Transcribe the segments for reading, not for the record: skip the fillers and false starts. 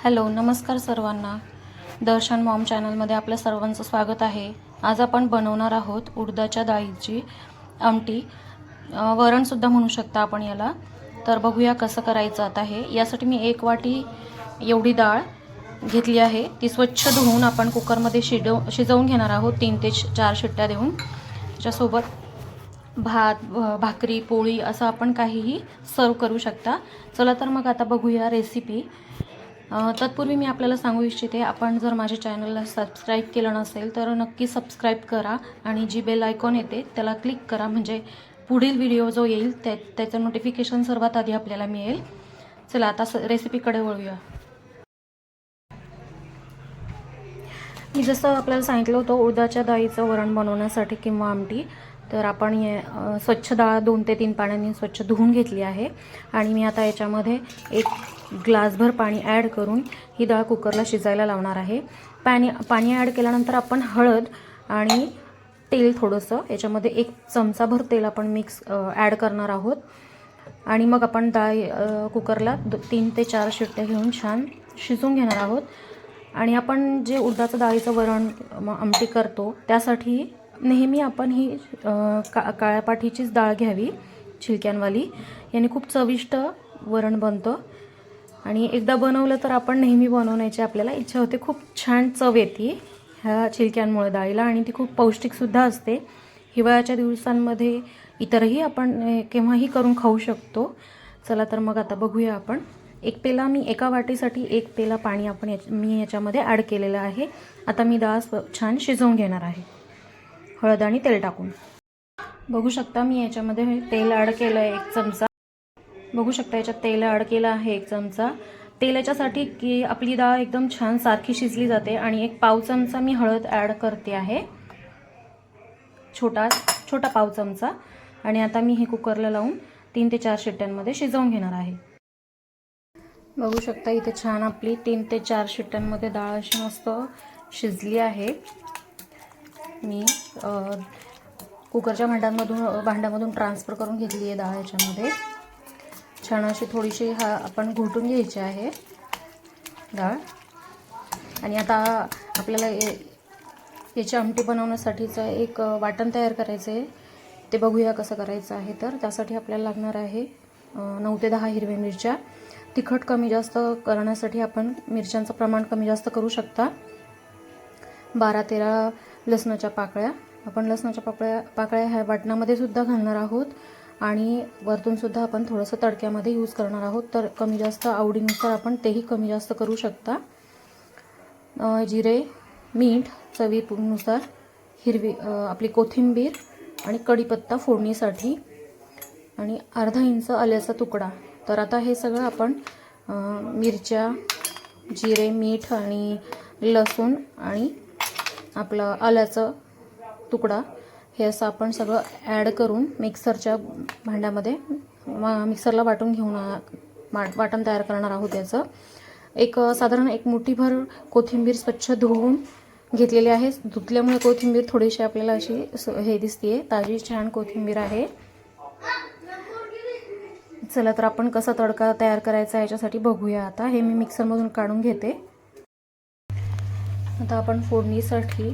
Hello, नमस्कार सर्वांना. दर्शन Maugham चॅनलमध्ये आपल्या सर्वांचं स्वागत आहे. आज आपण बनवणार आहोत उडदाच्या डाळीची आमटी, वरणसुद्धा म्हणू शकता आपण याला. तर बघूया कसं करायचं आता हे. यासाठी मी 1 वाटी एवढी डाळ घेतली आहे. ती स्वच्छ धुवून आपण कुकरमध्ये शिजवून घेणार आहोत 3 ते 4 शिट्ट्या देऊन. त्याच्यासोबत भात, भाकरी, पोळी असं आपण काहीही सर्व करू शकता. चला तर मग आता बघूया रेसिपी. तत्पूर्वी मी आपल्याला सांगू इच्छिते, आपण जर माझ्या चॅनलला सबस्क्राईब केलं नसेल तर नक्की सबस्क्राईब करा आणि जी बेल आयकॉन येते त्याला क्लिक करा, म्हणजे पुढील व्हिडिओ जो येईल त्याचं नोटिफिकेशन सर्वात आधी आपल्याला मिळेल. चला आता रेसिपीकडे वळूया. मी जसं आपल्याला सांगितलं होतं उडदाच्या डाळीचं वरण बनवण्यासाठी किंवा आमटी, तर आपण स्वच्छ डाळ 2 ते 3 पाण्याने स्वच्छ धुवून घेतली आहे. आणि मी आता याच्यामध्ये 1 ग्लासभर पाणी ॲड करून ही डाळ कुकरला शिजायला लावणार आहे. पाणी ॲड केल्यानंतर आपण हळद आणि तेल थोडंसं याच्यामध्ये 1 चमचाभर तेल आपण ॲड करणार आहोत. आणि मग आपण डाळ कुकरला 3 ते 4 शिट्ट्या घेऊन छान शिजवून घेणार आहोत. आणि आपण जे उडदाचं डाळीचं वरण आमटी करतो त्यासाठी नेहमी आपण ही काळ्या पाठीचीच डाळ घ्यावी, छिलक्यांवाली. याने खूप चविष्ट वरण बनतं आणि एकदा बनवलं तर आपण नेहमी बनवण्याची आपल्याला इच्छा होते. खूप छान चव येते ह्या छिलक्यांमुळे डाळीला आणि ती खूप पौष्टिकसुद्धा असते. हिवाळ्याच्या दिवसांमध्ये इतरही आपण केव्हाही करून खाऊ शकतो. चला तर मग आता बघूया आपण. एका वाटीसाठी 1 पेला पाणी मी याच्यामध्ये ॲड केलेलं आहे. आता मी डाळ छान शिजवून घेणार आहे हळद आणि तेल टाकून. बघू शकता मी याच्यामध्ये तेल ॲड केलं आहे 1 चमचा. बघू शकता याच्यात तेल ॲड केलं आहे 1 चमचा. तेल याच्यासाठी की आपली डाळ एकदम छान सारखी शिजली जाते. आणि 1 पाव चमचा मी हळद ॲड करते आहे, छोटा पाव चमचा. आणि आता मी हे कुकरला लावून 3 ते 4 शिट्ट्यांमध्ये शिजवून घेणार आहे. बघू शकता इथे छान आपली 3 ते 4 शिट्ट्यांमध्ये डाळ अशी मस्त शिजली आहे. मी कुकरच्या भांड्यामधून ट्रान्सफर करून घेतली आहे डाळ. याच्यामध्ये छान अशी थोडीशी आपण घोटून घ्यायची आहे डाळ. आणि आता आपल्याला याची आमटी बनवण्यासाठीचं एक वाटण तयार करायचं आहे. ते बघूया कसं करायचं आहे. तर त्यासाठी आपल्याला लागणार आहे 9 ते 10 हिरव्या मिरच्या. तिखट कमी जास्त करण्यासाठी आपण मिरच्यांचं प्रमाण कमी जास्त करू शकता. 12-13 लसणाच्या पाकळ्या. आपण लसणाच्या पाकळ्या ह्या वाटणामध्ये सुद्धा घालणार आहोत आणि वरतून सुद्धा आपण थोडंसं तडक्यामध्ये यूज करणार आहोत. तर कमी जास्त आवडीनुसार आपण तेही कमी जास्त करू शकता. जिरे, मीठ चवीनुसार, आपली कोथिंबीर आणि कढीपत्ता फोडणीसाठी आणि अर्धा इंच आल्याचा तुकडा. तर आता हे सगळं आपण मिरच्या, जिरे, मीठ आणि लसूण आणि आपलं आल्याचं तुकडा हे असं आपण सगळं ॲड करून मिक्सरच्या भांड्यामध्ये मिक्सरला वाटून घेऊन वाटण तयार करणार आहोत. याचं साधारण 1 मुठीभर कोथिंबीर स्वच्छ धुवून घेतलेली आहे. धुतल्यामुळे कोथिंबीर थोडीशी आपल्याला अशी हे दिसते, ताजी छान कोथिंबीर आहे. चला तर आपण कसा तडका तयार करायचा याच्यासाठी बघूया. आता हे मी मिक्सरमधून काढून घेते. आता आपण फोडणीसाठी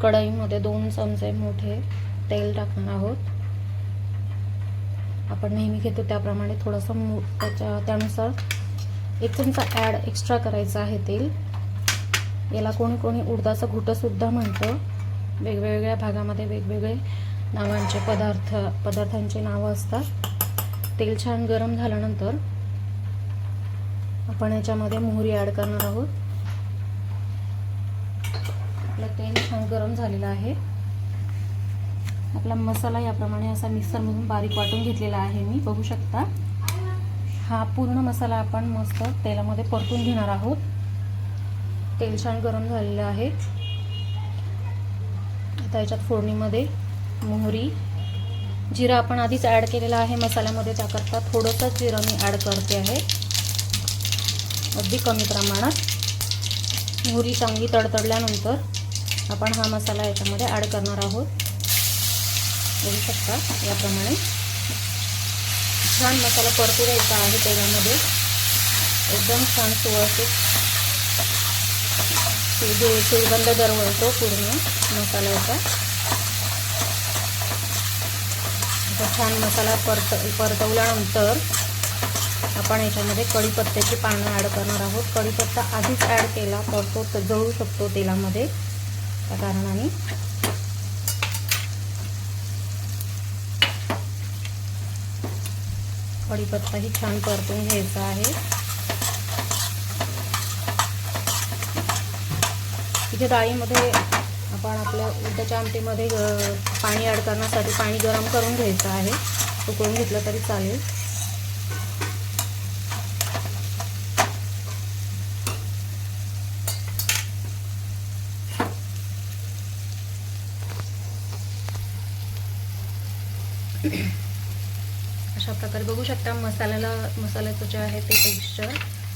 कढईमध्ये 2 चमचे मोठे तेल टाकणार आहोत. आपण नेहमी घेतो त्याप्रमाणे थोडंसं त्यानुसार 1 चमचा एक्स्ट्रा करायचं आहे तेल. याला कोणी उडदाचं घुटंसुद्धा म्हणतं. वेगवेगळ्या भागामध्ये वेगवेगळे नावांचे पदार्थांचे नावं असतात. तेल छान गरम झाल्यानंतर आपण याच्यामध्ये मोहरी ॲड करणार आहोत. आपलं तेल छान गरम झालेलं आहे. आपला मसाला याप्रमाणे असा मिक्सरमधून बारीक वाटून घेतलेला आहे मी, बघू शकता. हा पूर्ण मसाला आपण मस्त तेलामध्ये परतून घेणार आहोत. तेल छान गरम झालेलं आहे. आता याच्यात फोडणीमध्ये मोहरी, जिरा आपण आधीच ॲड केलेला आहे मसाल्यामध्ये, त्याकरता थोडंसं जिरं मी ॲड करते आहे, अगदी कमी प्रमाणात. मोहरी चांगली तडतडल्यानंतर आपण हा मसाला याच्यामध्ये ॲड करणार आहोत. बघू शकता याप्रमाणे छान मसाला परतू द्यायचा आहे तेलामध्ये. एकदम छान सुवासिक सुगंध दरवळतो पूर्ण मसाल्याचा. छान मसाला परतवल्यानंतर आपण याच्यामध्ये कढीपत्त्याची पानं ॲड करणार आहोत. कढीपत्ता आधीच ॲड केला तर तो जळू शकतो तेलामध्ये, त्या कारणाने कढीपत्ताही छान परतून घ्यायचा आहे. इथे डाळीमध्ये आपण आपल्या उडदाच्या आमटीमध्ये पाणी ॲड करण्यासाठी पाणी गरम करून घ्यायचं आहे. उकळून घेतलं तरी चालेल. अशा प्रकारे बघू शकता मसाल्याचं जे आहे ते टेक्स्चर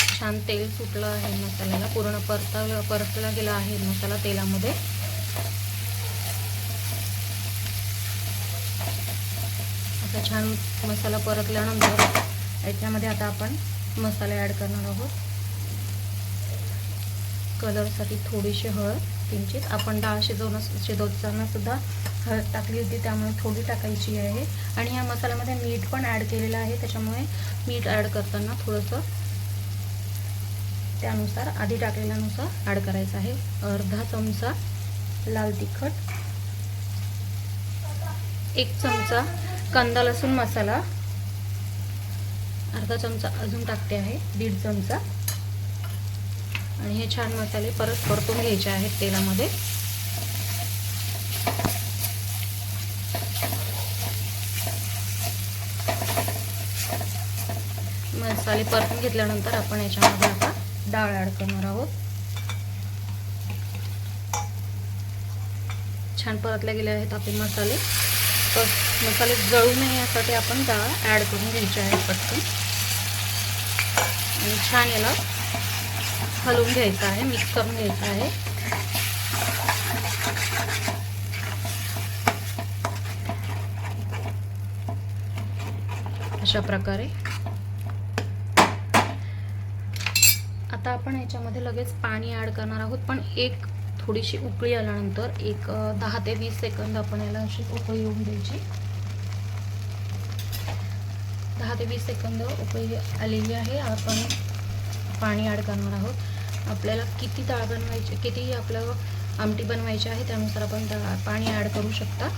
छान, तेल सुटलं आहे मसाल्याला, पूर्ण परतला गेला आहे मसाला तेलामध्ये. आता छान मसाला परतल्यानंतर याच्यामध्ये आता आपण मसाले ॲड करणार आहोत. कलरसाठी थोडीशी हळद, किंचित आपण डाळ शिजवताना सुद्धा हळद टाकली होती, त्यामुळे थोडी टाकायची आहे. आणि या मसाल्यामध्ये मीठ पण ॲड केलेलं आहे, त्याच्यामुळे मीठ ॲड करताना थोडंसं त्यानुसार आधी टाकलेल्यानुसार ॲड करायचं आहे. अर्धा चमचा लाल तिखट, 1 चमचा कांदा लसूण मसाला, अर्धा चमचा अजून टाकते आहे, 1.5 चमचा. आणि हे छान मसाले परत परतून घ्यायचे आहेत तेलामध्ये. मसाले परतून घेतल्यानंतर आपण याच्यामध्ये आता डाळ ॲड करणार आहोत. छान परतले गेले आहेत आपले मसाले. तर मसाले जळू नये यासाठी आपण डाळ ॲड करून घ्यायची आहे पटकन. आणि छान याला हलवून घ्यायचं आहे, मिक्स करून घ्यायचं आहे. अशा प्रकारे आता आपण याच्यामध्ये लगेच पाणी ॲड करणार आहोत, पण एक थोडीशी उकळी आल्यानंतर 10 ते 20 सेकंद आपण याला अशी उकळी येऊन द्यायची. 10 ते 20 सेकंद उकळी आलेली आहे. आपण पाणी ॲड करणार आहोत. आपल्याला किती डाळ बनवायची, किती आपल्याला आमटी बनवायची आहे त्यानुसार आपण पाणी ॲड करू शकता.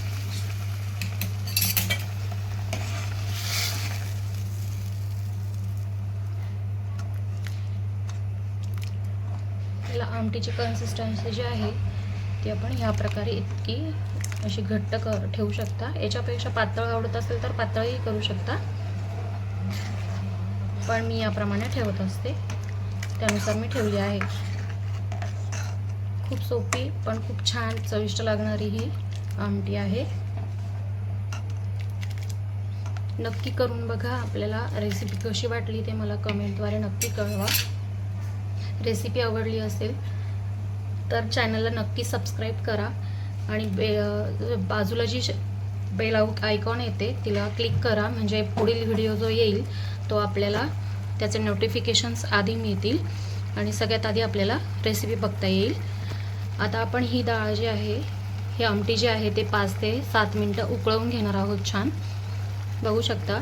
आमटीची कन्सिस्टन्सी जी आहे ती आपण ह्या प्रकारे इतकी अशी घट्ट ठेवू शकता. याच्यापेक्षा पातळ आवडत असेल तर पातळही करू शकता, पण मी याप्रमाणे ठेवत असते, त्यानुसार मी ठेवली आहे. खूप सोपी पण खूप छान चविष्ट लागणारी ही आमटी आहे. नक्की करून बघा. आपल्याला रेसिपी कशी वाटली ते मला कमेंटद्वारे नक्की कळवा. रेसिपी आवडली असेल तर चॅनलला नक्की सबस्क्राईब करा आणि बाजूला जी बेल आयकॉन येते तिला क्लिक करा, म्हणजे पुढील व्हिडिओ जो येईल तो आपल्याला त्याचे नोटिफिकेशन्स आधी मिळतील आणि सगळ्यात आधी आपल्याला रेसिपी बघता येईल. आता आपण ही डाळ जी आहे, ही आमटी जी आहे ते 5 ते 7 मिनटं उकळवून घेणार आहोत. छान बघू शकता.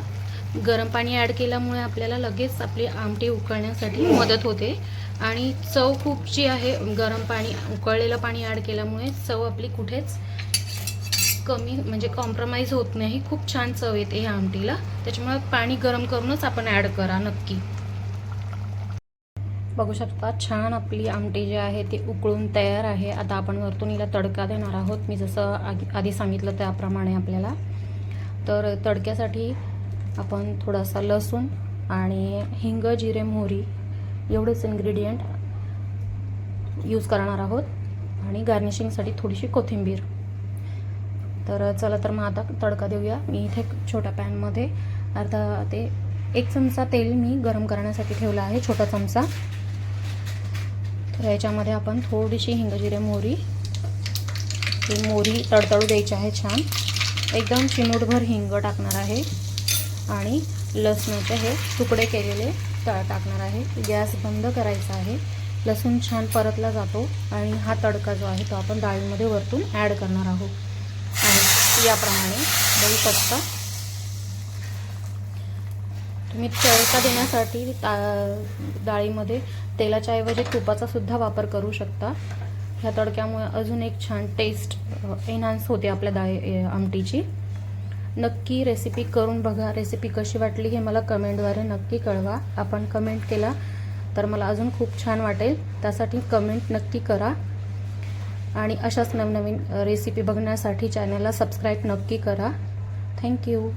गरम पाणी ॲड केल्यामुळे आपल्याला लगेच आपली आमटी उकळण्यासाठी मदत होते आणि चव खूप जी आहे, गरम पाणी उकळलेलं पाणी ॲड केल्यामुळे चव आपली कुठेच कमी म्हणजे कॉम्प्रोमाइज होत नाही. खूप छान चव येते ह्या आमटीला, त्याच्यामुळे पाणी गरम करूनच आपण ॲड करा नक्की. बघू शकता छान आपली आमटी जी आहे ती उकळून तयार आहे. आता आपण वरतून हिला तडका देणार आहोत. मी जसं आधी सांगितलं त्याप्रमाणे आपल्याला. तर तडक्यासाठी आपण थोडासा लसूण आणि हिंग, जिरे, मोहरी एवढेच इन्ग्रेडियंट यूज करणार आहोत आणि गार्निशिंगसाठी थोडीशी कोथिंबीर. तर चला तर मग आता तडका देऊया. मी इथे छोट्या पॅनमध्ये अर्धा ते 1 चमचा तेल मी गरम करण्यासाठी ठेवला आहे, छोटा चमचा. तर याच्यामध्ये आपण थोडीशी हिंग, जिरे, मोहरी, ही मोहरी तडतडू द्यायची आहे छान. एकदम चिमूटभर हिंग टाकणार आहे आणि लसणाचे हे तुकडे केलेले टाकणार आहे. गॅस बंद करायचा आहे. लसूण छान परतला जातो आणि हा तडका जो आहे तो आपण डाळीमध्ये वरतून ॲड करणार आहोत आणि याप्रमाणे बघू शकता तुम्ही तडका देण्यासाठी डाळीमध्ये तेलाच्या ऐवजी तुपाचा सुद्धा वापर करू शकता। ह्या तडक्यामुळे अजून एक छान टेस्ट एनहान्स होते आपल्या आमटीची। नक्की रेसिपी करून बघा। रेसिपी कशी वाटली हे मला कमेंटद्वारे नक्की कळवा। आपण कमेंट केला तर मला अजून खूप छान वाटेल, त्यासाठी कमेंट नक्की करा आणि अशाच नवनवीन रेसिपी बघण्यासाठी चॅनलला सबस्क्राईब नक्की करा। थँक्यू।